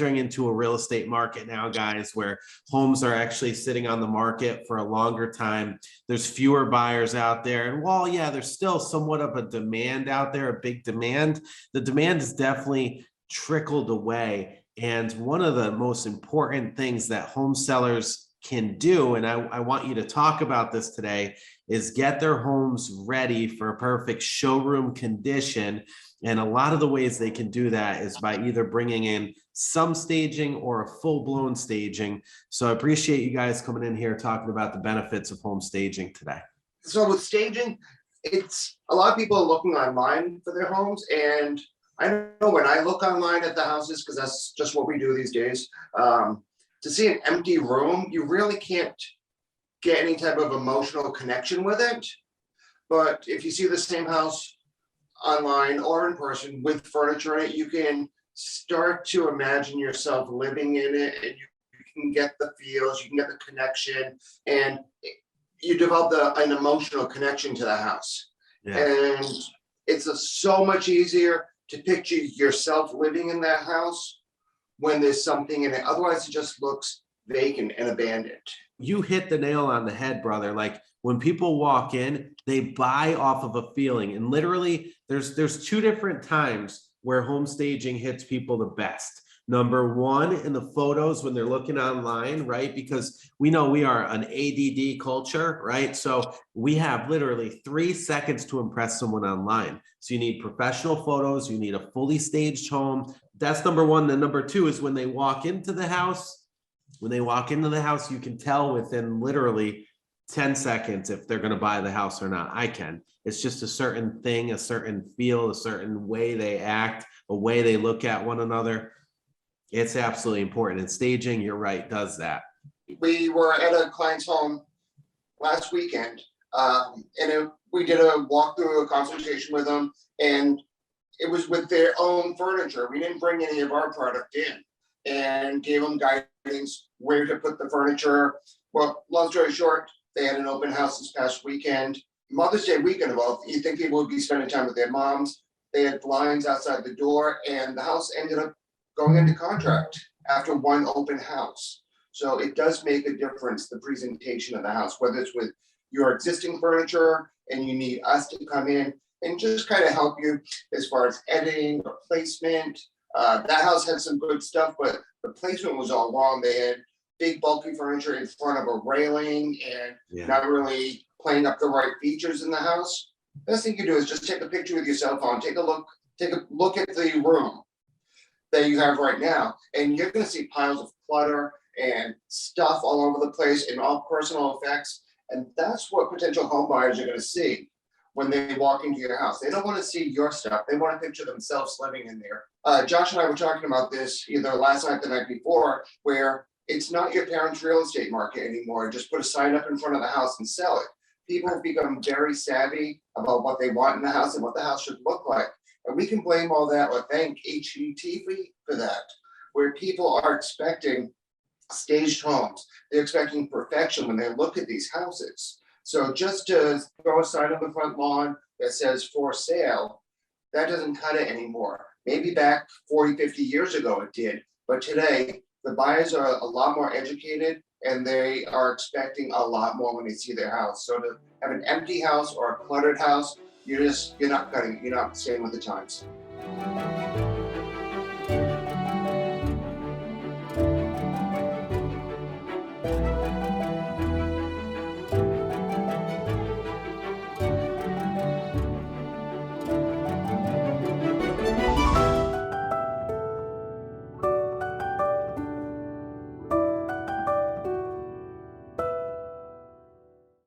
entering into a real estate market now, guys, where homes are actually sitting on the market for a longer time. There's fewer buyers out there. And while, yeah, there's still somewhat of a demand out there, a big demand, the demand is definitely trickled away. And one of the most important things that home sellers can do, and I want you to talk about this today, is get their homes ready for a perfect showroom condition. And a lot of the ways they can do that is by either bringing in some staging or a full-blown staging. So I appreciate you guys coming in here talking about the benefits of home staging today. So with staging, it's a lot of people are looking online for their homes, and I know when I look online at the houses, because that's just what we do these days, to see an empty room, you really can't get any type of emotional connection with it. But if you see the same house online or in person with furniture in it, you can start to imagine yourself living in it, and you can get the feels, you can get the connection, and you develop an emotional connection to the house. Yeah. And it's so much easier to picture yourself living in that house when there's something in it. Otherwise, it just looks vacant and abandoned. You hit the nail on the head, brother. Like when people walk in, they buy off of a feeling. And literally, there's two different times where home staging hits people the best. Number one, in the photos when they're looking online, right? Because we know we are an ADD culture, right? So we have literally 3 seconds to impress someone online. So you need professional photos, you need a fully staged home. That's number one. Then number two is when they walk into the house. When they walk into the house, you can tell within literally 10 seconds if they're going to buy the house or not. I can. It's just a certain thing, a certain feel, a certain way they act, a way they look at one another. It's absolutely important. And staging, you're right, does that. We were at a client's home last weekend, we did a walkthrough, a consultation with them, and it was with their own furniture. We didn't bring any of our product in, and gave them guidance where to put the furniture. Well, long story short, they had an open house this past weekend. Mother's Day weekend, well, you think people would be spending time with their moms. They had blinds outside the door, and the house ended up going into contract after one open house. So it does make a difference, the presentation of the house, whether it's with your existing furniture and you need us to come in and just kind of help you as far as editing or placement. That house had some good stuff, but the placement was all wrong. They had big bulky furniture in front of a railing and not really playing up the right features in the house. Best thing you can do is just take a picture with your cell phone, take a look at the room that you have right now, and you're going to see piles of clutter and stuff all over the place and all personal effects. And that's what potential home buyers are going to see when they walk into your house. They don't want to see your stuff. They want to picture themselves living in there. Josh and I were talking about this either last night or the night before, where it's not your parents' real estate market anymore. Just put a sign up in front of the house and sell it. People have become very savvy about what they want in the house and what the house should look like. And we can blame all that or thank HGTV for that, where people are expecting staged homes. They're expecting perfection when they look at these houses. So just to throw a sign on the front lawn that says for sale, that doesn't cut it anymore. Maybe back 40, 50 years ago it did, but today the buyers are a lot more educated and they are expecting a lot more when they see their house. So to have an empty house or a cluttered house, you're not cutting it. You're not staying with the times.